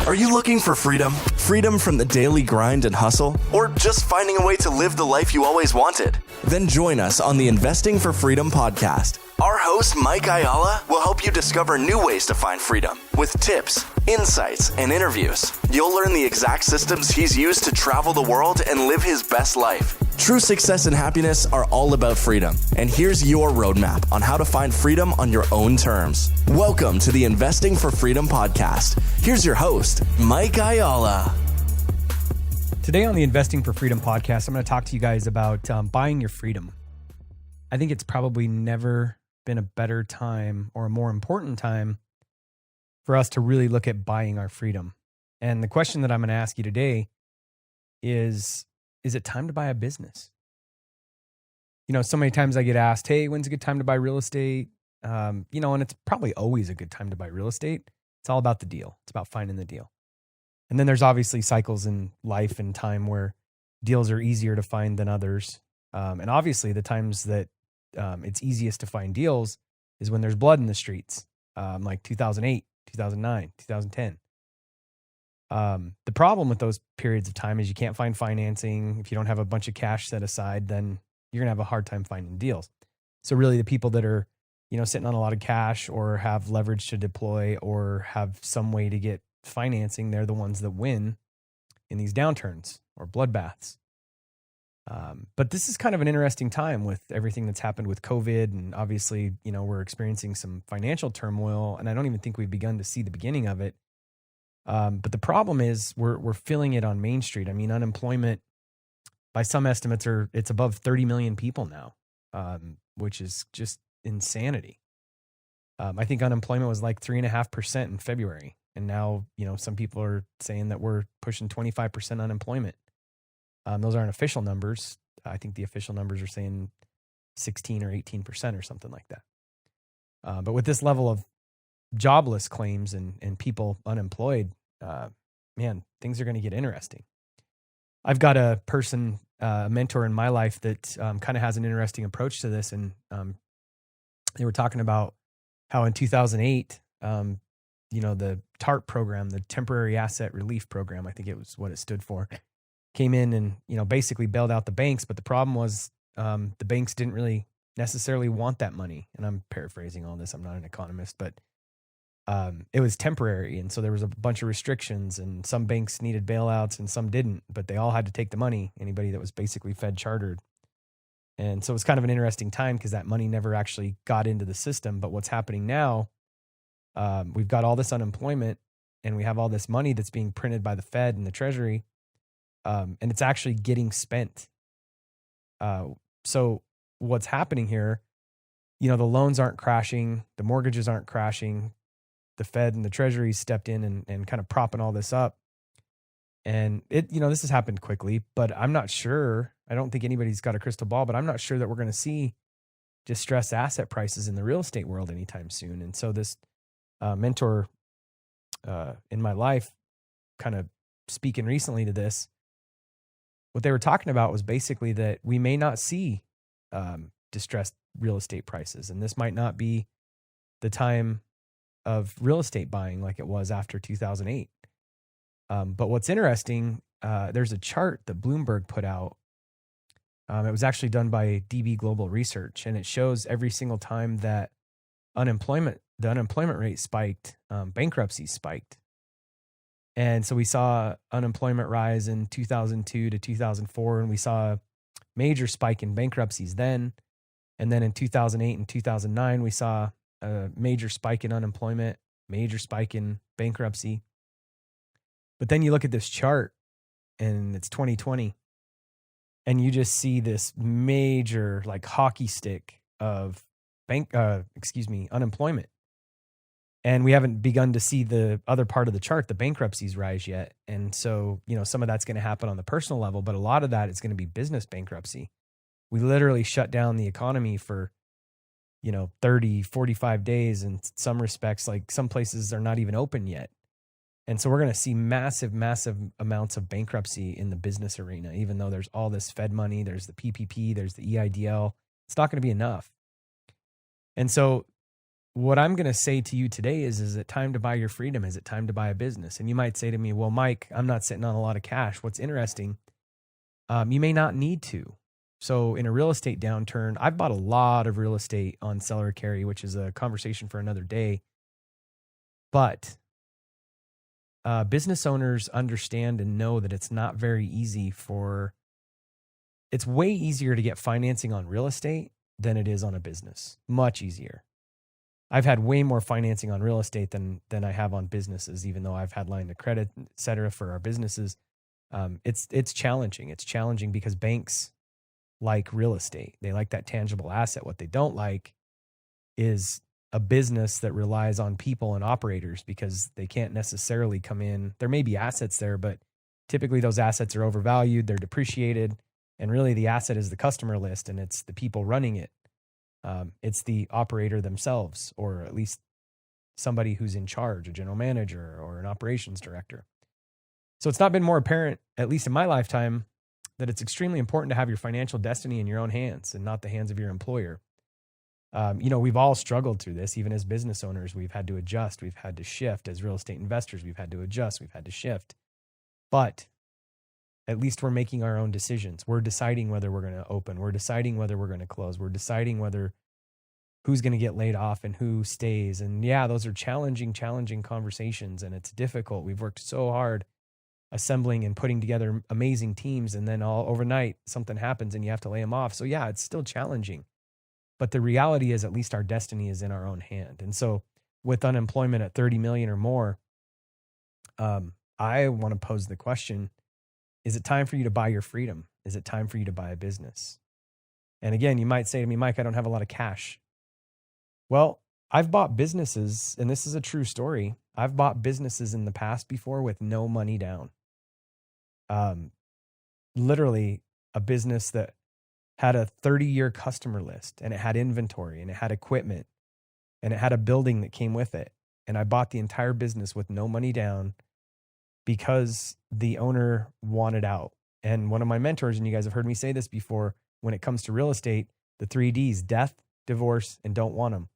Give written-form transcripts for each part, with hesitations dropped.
Are you looking for freedom? Freedom from the daily grind and hustle? Or just finding a way to live the life you always wanted? Then join us on the Investing for Freedom podcast. Our host, Mike Ayala, will help you discover new ways to find freedom with tips, insights, and interviews. You'll learn the exact systems he's used to travel the world and live his best life. True success and happiness are all about freedom. And here's your roadmap on how to find freedom on your own terms. Welcome to the Investing for Freedom podcast. Here's your host, Mike Ayala. Today on the Investing for Freedom podcast, I'm going to talk to you guys about buying your freedom. I think it's probably never been a better time or a more important time for us to really look at buying our freedom. And the question that I'm going to ask you today is it time to buy a business? You know, so many times I get asked, hey, when's a good time to buy real estate? And it's probably always a good time to buy real estate. It's all about the deal. It's about finding the deal. And then there's obviously cycles in life and time where deals are easier to find than others. And obviously the times that it's easiest to find deals is when there's blood in the streets, like 2008, 2009, 2010. The problem with those periods of time is you can't find financing. If you don't have a bunch of cash set aside, then you're going to have a hard time finding deals. So really the people that are, sitting on a lot of cash or have leverage to deploy or have some way to get financing, they're the ones that win in these downturns or bloodbaths. But this is kind of an interesting time with everything that's happened with COVID. And obviously, we're experiencing some financial turmoil, and I don't even think we've begun to see the beginning of it. But the problem is we're feeling it on Main Street. I mean, unemployment, by some estimates, it's above 30 million people now, which is just insanity. I think unemployment was like 3.5% in February. And now, some people are saying that we're pushing 25% unemployment. Those aren't official numbers. I think the official numbers are saying 16 or 18% or something like that. But with this level of jobless claims and people unemployed, things are going to get interesting. I've got a person, a mentor in my life that kind of has an interesting approach to this. And they were talking about how in 2008, the TARP program, the Temporary Asset Relief Program, I think it was what it stood for, came in and, basically bailed out the banks. But the problem was the banks didn't really necessarily want that money. And I'm paraphrasing all this. I'm not an economist, but it was temporary. And so there was a bunch of restrictions, and some banks needed bailouts and some didn't, but they all had to take the money, anybody that was basically Fed chartered. And so it was kind of an interesting time because that money never actually got into the system. But what's happening now, we've got all this unemployment and we have all this money that's being printed by the Fed and the Treasury, and it's actually getting spent. So what's happening here, the loans aren't crashing, the mortgages aren't crashing. The Fed and the Treasury stepped in and kind of propping all this up. And this has happened quickly, but I'm not sure. I don't think anybody's got a crystal ball, but I'm not sure that we're going to see distressed asset prices in the real estate world anytime soon. And so this mentor in my life, kind of speaking recently to this, what they were talking about was basically that we may not see distressed real estate prices. And this might not be the time of real estate buying like it was after 2008. But what's interesting, there's a chart that Bloomberg put out. It was actually done by DB Global Research, and it shows every single time that the unemployment rate spiked, bankruptcies spiked. And so we saw unemployment rise in 2002 to 2004, and we saw a major spike in bankruptcies then. And then in 2008 and 2009, we saw a major spike in unemployment, major spike in bankruptcy. But then you look at this chart and it's 2020 and you just see this major like hockey stick of unemployment. And we haven't begun to see the other part of the chart, the bankruptcies rise yet. And so, some of that's going to happen on the personal level, but a lot of that is going to be business bankruptcy. We literally shut down the economy for 30, 45 days. In some respects, like some places are not even open yet. And so we're going to see massive, massive amounts of bankruptcy in the business arena, even though there's all this Fed money, there's the PPP, there's the EIDL. It's not going to be enough. And so what I'm going to say to you today is it time to buy your freedom? Is it time to buy a business? And you might say to me, well, Mike, I'm not sitting on a lot of cash. What's interesting, you may not need to. So in a real estate downturn, I've bought a lot of real estate on seller carry, which is a conversation for another day. But business owners understand and know that it's not very easy it's way easier to get financing on real estate than it is on a business. Much easier. I've had way more financing on real estate than I have on businesses, even though I've had line of credit, et cetera, for our businesses. It's challenging. It's challenging because banks like real estate. They like that tangible asset. What they don't like is a business that relies on people and operators, because they can't necessarily come in. There may be assets there, but typically those assets are overvalued, they're depreciated, and really the asset is the customer list, and it's the people running it. It's the operator themselves, or at least somebody who's in charge, a general manager or an operations director. So it's not been more apparent, at least in my lifetime, that it's extremely important to have your financial destiny in your own hands and not the hands of your employer. We've all struggled through this. Even as business owners, we've had to adjust. We've had to shift. As real estate investors, we've had to adjust. We've had to shift. But at least we're making our own decisions. We're deciding whether we're going to open. We're deciding whether we're going to close. We're deciding who's going to get laid off and who stays. And yeah, those are challenging conversations, and it's difficult. We've worked so hard assembling and putting together amazing teams, and then all overnight something happens and you have to lay them off. So yeah, it's still challenging. But the reality is, at least our destiny is in our own hand. And so with unemployment at 30 million or more, I want to pose the question, is it time for you to buy your freedom? Is it time for you to buy a business? And again, you might say to me, Mike, I don't have a lot of cash. Well, I've bought businesses, and this is a true story. I've bought businesses in the past before with no money down. Literally a business that had a 30-year customer list, and it had inventory, and it had equipment, and it had a building that came with it. And I bought the entire business with no money down because the owner wanted out. And one of my mentors, and you guys have heard me say this before, when it comes to real estate, the 3 Ds, death, divorce, and don't want them.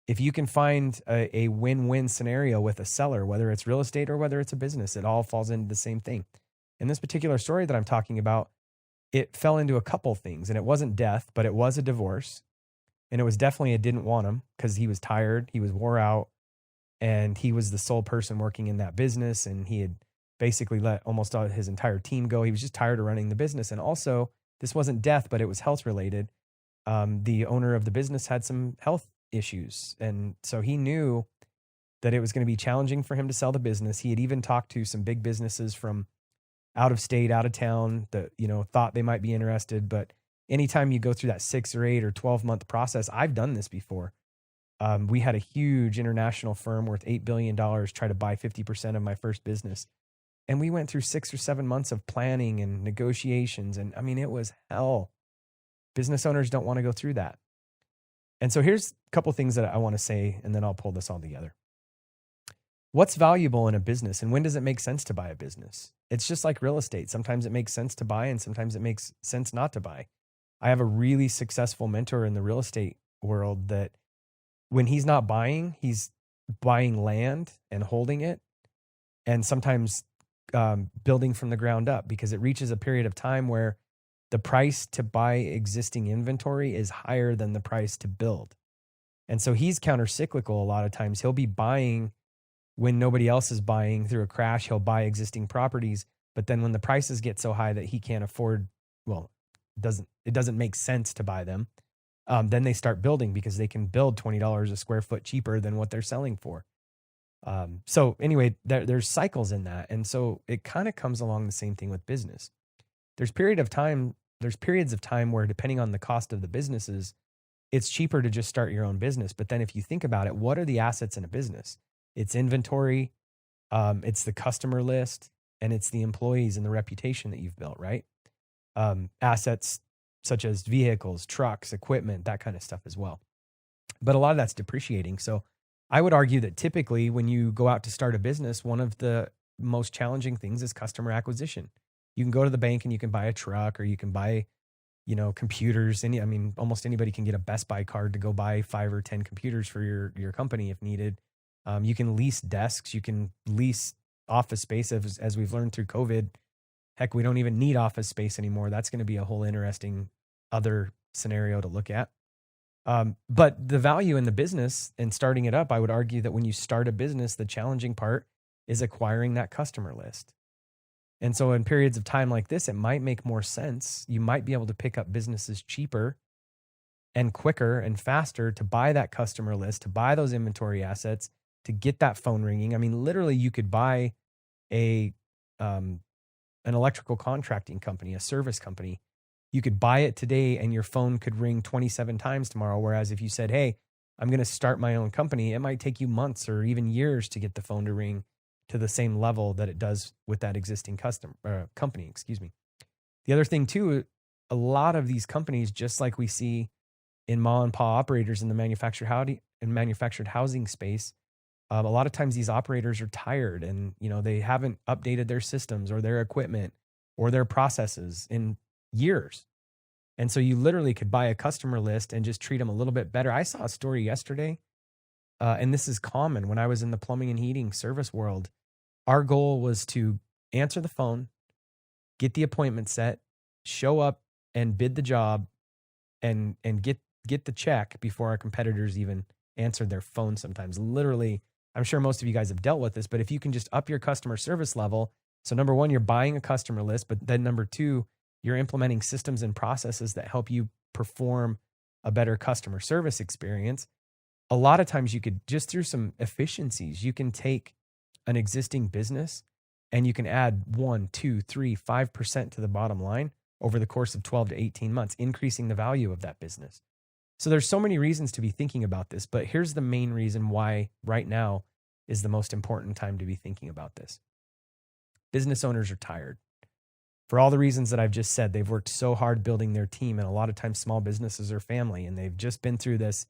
If you can find a win-win scenario with a seller, whether it's real estate or whether it's a business, it all falls into the same thing. In this particular story that I'm talking about, it fell into a couple things, and it wasn't death, but it was a divorce. And it was definitely a didn't want him, because he was tired, he was wore out, and he was the sole person working in that business, and he had basically let almost all his entire team go. He was just tired of running the business. And also, this wasn't death, but it was health related. The owner of the business had some health issues, and so he knew that it was going to be challenging for him to sell the business. He had even talked to some big businesses from out of state, out of town, that, thought they might be interested. But anytime you go through that 6 or 8 or 12-month process, I've done this before. We had a huge international firm worth $8 billion try to buy 50% of my first business. And we went through 6 or 7 months of planning and negotiations. And I mean, it was hell. Business owners don't want to go through that. And so here's a couple things that I want to say, and then I'll pull this all together. What's valuable in a business, and when does it make sense to buy a business? It's just like real estate. Sometimes it makes sense to buy, and sometimes it makes sense not to buy. I have a really successful mentor in the real estate world that when he's not buying, he's buying land and holding it, and sometimes building from the ground up, because it reaches a period of time where the price to buy existing inventory is higher than the price to build. And so he's counter-cyclical a lot of times. He'll be buying when nobody else is buying. Through a crash, he'll buy existing properties. But then when the prices get so high that he can't afford, it doesn't make sense to buy them, then they start building, because they can build $20 a square foot cheaper than what they're selling for. So anyway, there's cycles in that. And so it kind of comes along the same thing with business. There's periods of time where, depending on the cost of the businesses, it's cheaper to just start your own business. But then if you think about it, what are the assets in a business? It's inventory, it's the customer list, and it's the employees and the reputation that you've built, right? Assets such as vehicles, trucks, equipment, that kind of stuff as well. But a lot of that's depreciating. So I would argue that typically when you go out to start a business, one of the most challenging things is customer acquisition. You can go to the bank and you can buy a truck, or you can buy computers. Almost anybody can get a Best Buy card to go buy 5 or 10 computers for your company if needed. You can lease desks. You can lease office space as we've learned through COVID. Heck, we don't even need office space anymore. That's going to be a whole interesting other scenario to look at. But the value in the business and starting it up, I would argue that when you start a business, the challenging part is acquiring that customer list. And so in periods of time like this, it might make more sense. You might be able to pick up businesses cheaper and quicker and faster to buy that customer list, to buy those inventory assets, to get that phone ringing. Literally you could buy an electrical contracting company, a service company. You could buy it today and your phone could ring 27 times tomorrow. Whereas if you said, hey, I'm going to start my own company, it might take you months or even years to get the phone to ring to the same level that it does with that existing company. The other thing too, a lot of these companies, just like we see in mom and pop operators in the manufactured housing space, a lot of times these operators are tired and they haven't updated their systems or their equipment or their processes in years. And so you literally could buy a customer list and just treat them a little bit better. I saw a story yesterday, and this is common when I was in the plumbing and heating service world. Our goal was to answer the phone, get the appointment set, show up and bid the job and get the check before our competitors even answered their phone sometimes. Literally, I'm sure most of you guys have dealt with this, but if you can just up your customer service level. So number one, you're buying a customer list, but then number two, you're implementing systems and processes that help you perform a better customer service experience. A lot of times you could, just through some efficiencies, you can take an existing business and you can add 1, 2, 3, 5% to the bottom line over the course of 12 to 18 months, increasing the value of that business. So there's so many reasons to be thinking about this, but here's the main reason why right now is the most important time to be thinking about this. Business owners are tired. For all the reasons that I've just said, they've worked so hard building their team, and a lot of times small businesses are family, and they've just been through this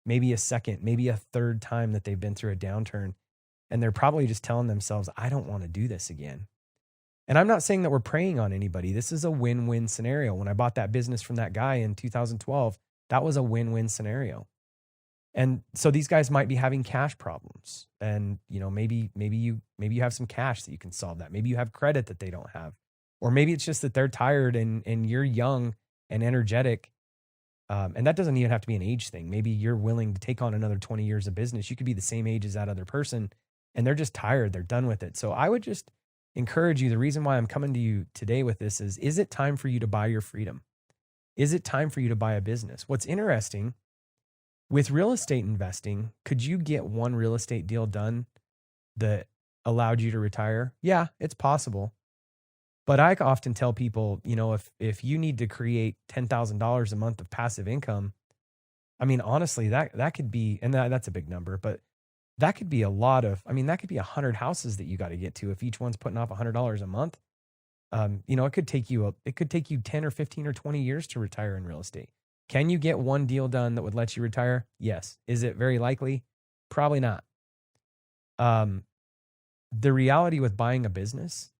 maybe a second, maybe a third time that they've been through a downturn, and they're probably just telling themselves, I don't want to do this again. And I'm not saying that we're preying on anybody. This is a win-win scenario. When I bought that business from that guy in 2012, that was a win-win scenario. And so these guys might be having cash problems, and maybe you have some cash that you can solve that. Maybe you have credit that they don't have. Or maybe it's just that they're tired and you're young and energetic. And that doesn't even have to be an age thing. Maybe you're willing to take on another 20 years of business. You could be the same age as that other person and they're just tired. They're done with it. So I would just encourage you. The reason why I'm coming to you today with this is it time for you to buy your freedom? Is it time for you to buy a business? What's interesting with real estate investing, could you get one real estate deal done that allowed you to retire? Yeah, it's possible. But I often tell people, if you need to create $10,000 a month of passive income, honestly, that could be, and that's a big number, but that could be that could be 100 houses that you got to get to if each one's putting off $100 a month. It could take you 10 or 15 or 20 years to retire in real estate. Can you get one deal done that would let you retire? Yes. Is it very likely? Probably not. The reality with buying a business,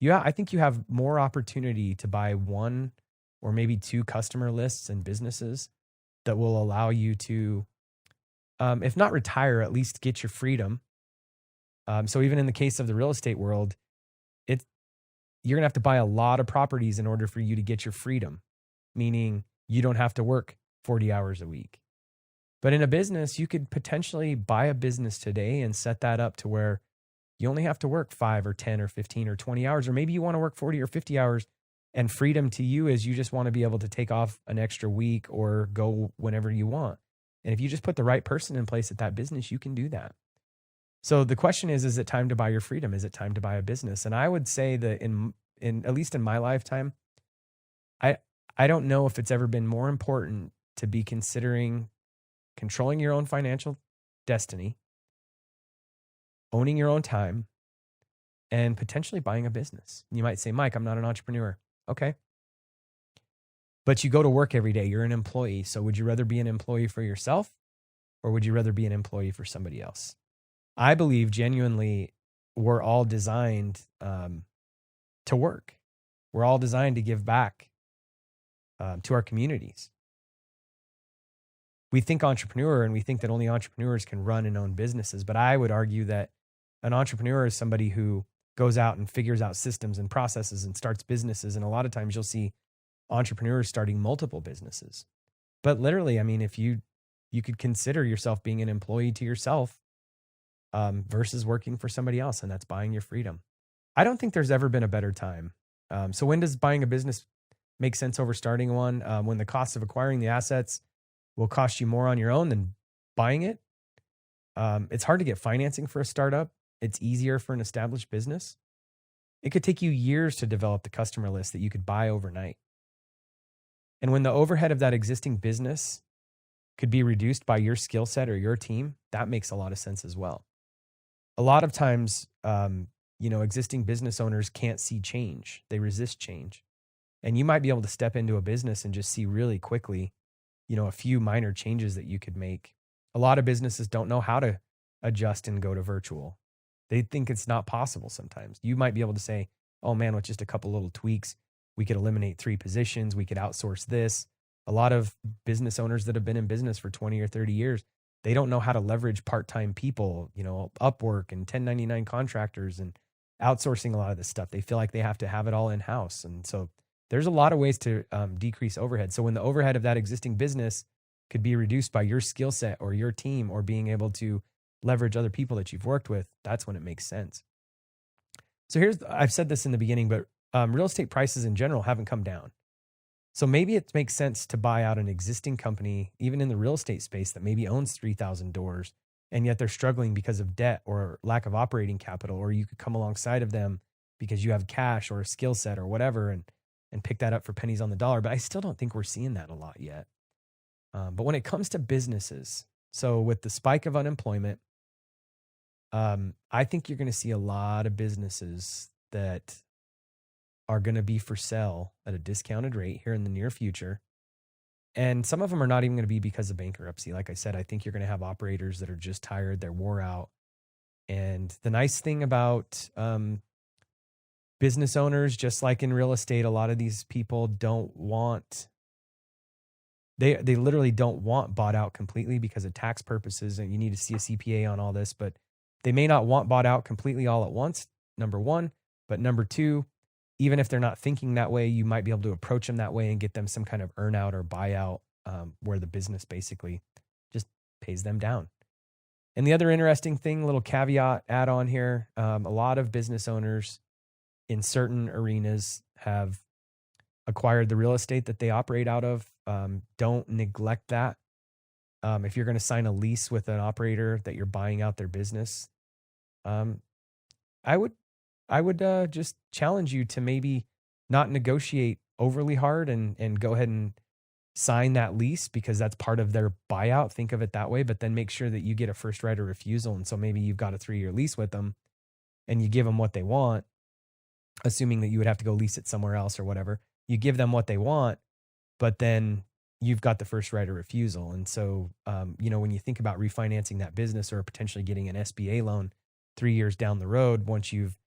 I think you have more opportunity to buy one or maybe two customer lists and businesses that will allow you to, if not retire, at least get your freedom. So even in the case of the real estate world, you're going to have to buy a lot of properties in order for you to get your freedom, meaning you don't have to work 40 hours a week. But in a business, you could potentially buy a business today and set that up to where you only have to work 5 or 10 or 15 or 20 hours, or maybe you want to work 40 or 50 hours, and freedom to you is you just want to be able to take off an extra week or go whenever you want. And if you just put the right person in place at that business, you can do that. So the question is it time to buy your freedom? Is it time to buy a business? And I would say that in at least in my lifetime, I don't know if it's ever been more important to be considering controlling your own financial destiny, owning your own time, and potentially buying a business. You might say, Mike, I'm not an entrepreneur. Okay. But you go to work every day. You're an employee. So would you rather be an employee for yourself, or would you rather be an employee for somebody else? I believe genuinely we're all designed to work. We're all designed to give back. to our communities. We think entrepreneur and we think that only entrepreneurs can run and own businesses. But I would argue that an entrepreneur is somebody who goes out and figures out systems and processes and starts businesses. And a lot of times you'll see entrepreneurs starting multiple businesses. But literally, I mean, if you could consider yourself being an employee to yourself versus working for somebody else, and that's buying your freedom. I don't think there's ever been a better time. So when does buying a business make sense over starting one? When the cost of acquiring the assets will cost you more on your own than buying it. It's hard to get financing for a startup. It's easier for an established business. It could take you years to develop the customer list that you could buy overnight. And when the overhead of that existing business could be reduced by your skill set or your team, that makes a lot of sense as well. A lot of times, existing business owners can't see change. They resist change. And you might be able to step into a business and just see really quickly, a few minor changes that you could make. A lot of businesses don't know how to adjust and go to virtual. They think it's not possible sometimes. You might be able to say, oh man, with just a couple little tweaks, we could eliminate 3 positions. We could outsource this. A lot of business owners that have been in business for 20 or 30 years, they don't know how to leverage part-time people, Upwork and 1099 contractors and outsourcing a lot of this stuff. They feel like they have to have it all in-house. And so there's a lot of ways to decrease overhead. So when the overhead of that existing business could be reduced by your skill set or your team or being able to leverage other people that you've worked with, that's when it makes sense. So I've said this in the beginning, but real estate prices in general haven't come down. So maybe it makes sense to buy out an existing company, even in the real estate space, that maybe owns 3,000 doors, and yet they're struggling because of debt or lack of operating capital, or you could come alongside of them because you have cash or a skill set or whatever and pick that up for pennies on the dollar. But I still don't think we're seeing that a lot yet. But when it comes to businesses, so with the spike of unemployment, I think you're going to see a lot of businesses that are going to be for sale at a discounted rate here in the near future. And some of them are not even going to be because of bankruptcy. Like I said, I think you're going to have operators that are just tired, they're wore out. And the nice thing about business owners, just like in real estate, a lot of these people they literally don't want bought out completely because of tax purposes, and you need to see a CPA on all this, but they may not want bought out completely all at once, number one. But number two, even if they're not thinking that way, you might be able to approach them that way and get them some kind of earnout or buyout where the business basically just pays them down. And the other interesting thing, little caveat add on here, a lot of business owners in certain arenas have acquired the real estate that they operate out of. Don't neglect that. If you're going to sign a lease with an operator that you're buying out their business, I would just challenge you to maybe not negotiate overly hard and go ahead and sign that lease because that's part of their buyout. Think of it that way, but then make sure that you get a first right of refusal. And so maybe you've got a 3-year lease with them and you give them what they want, assuming that you would have to go lease it somewhere else or whatever. You give them what they want, but then you've got the first right of refusal. And so, when you think about refinancing that business or potentially getting an SBA loan 3 years down the road, once you've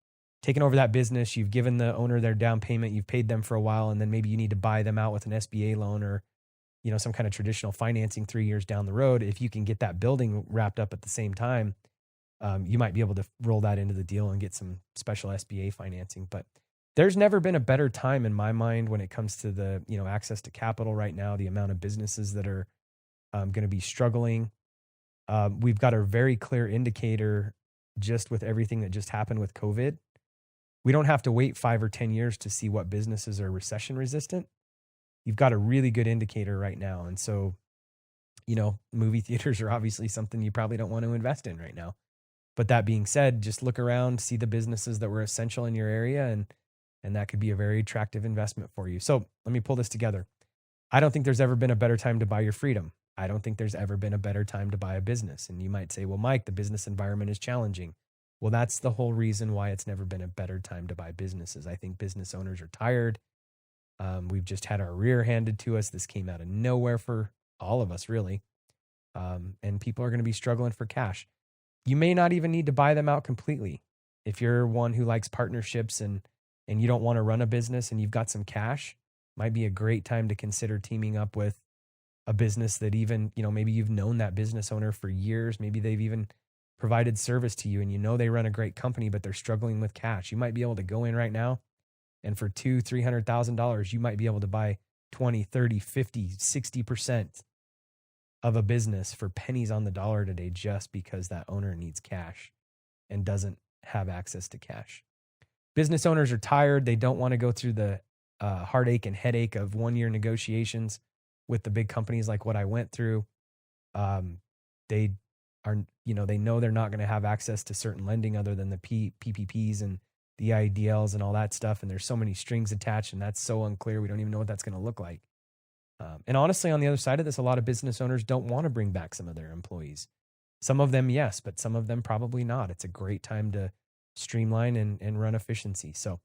taken over that business, you've given the owner their down payment, you've paid them for a while, and then maybe you need to buy them out with an SBA loan or, some kind of traditional financing 3 years down the road. If you can get that building wrapped up at the same time, you might be able to roll that into the deal and get some special SBA financing. But there's never been a better time in my mind when it comes to the, access to capital right now, the amount of businesses that are going to be struggling. We've got a very clear indicator just with everything that just happened with COVID. We don't have to wait 5 or 10 years to see what businesses are recession resistant. You've got a really good indicator right now. And so, movie theaters are obviously something you probably don't want to invest in right now. But that being said, just look around, see the businesses that were essential in your area, and that could be a very attractive investment for you. So let me pull this together. I don't think there's ever been a better time to buy your freedom. I don't think there's ever been a better time to buy a business. And you might say, well, Mike, the business environment is challenging. Well, that's the whole reason why it's never been a better time to buy businesses. I think business owners are tired. We've just had our rear handed to us. This came out of nowhere for all of us, really. And people are going to be struggling for cash. You may not even need to buy them out completely. If you're one who likes partnerships and you don't want to run a business and you've got some cash, Might be a great time to consider teaming up with a business that even, maybe you've known that business owner for years. Maybe they've even provided service to you and they run a great company, but they're struggling with cash. You might be able to go in right now and for $200,000-$300,000, you might be able to buy 20, 30, 50, 60% of a business for pennies on the dollar today just because that owner needs cash and doesn't have access to cash. Business owners are tired. They don't want to go through the heartache and headache of 1-year negotiations with the big companies like what I went through. They know they're not going to have access to certain lending other than the PPPs and the IDLs and all that stuff. And there's so many strings attached, and that's so unclear. We don't even know what that's going to look like. And honestly, on the other side of this, a lot of business owners don't want to bring back some of their employees. Some of them, yes, but some of them probably not. It's a great time to streamline and run efficiency. So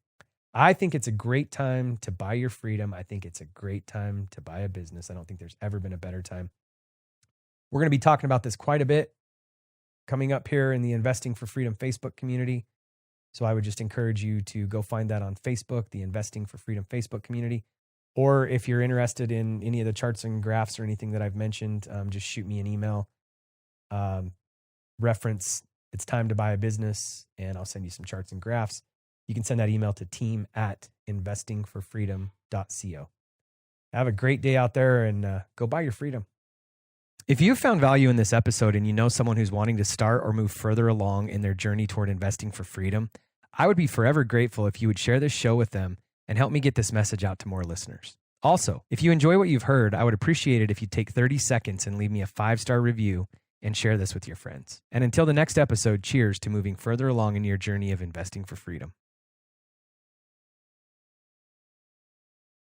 I think it's a great time to buy your freedom. I think it's a great time to buy a business. I don't think there's ever been a better time. We're going to be talking about this quite a bit coming up here in the Investing for Freedom Facebook community. So I would just encourage you to go find that on Facebook, the Investing for Freedom Facebook community. Or if you're interested in any of the charts and graphs or anything that I've mentioned, just shoot me an email. Reference, it's time to buy a business, and I'll send you some charts and graphs. You can send that email to team@investingforfreedom.co. Have a great day out there and go buy your freedom. If you found value in this episode and you know someone who's wanting to start or move further along in their journey toward investing for freedom, I would be forever grateful if you would share this show with them and help me get this message out to more listeners. Also, if you enjoy what you've heard, I would appreciate it if you take 30 seconds and leave me a 5-star review and share this with your friends. And until the next episode, cheers to moving further along in your journey of investing for freedom.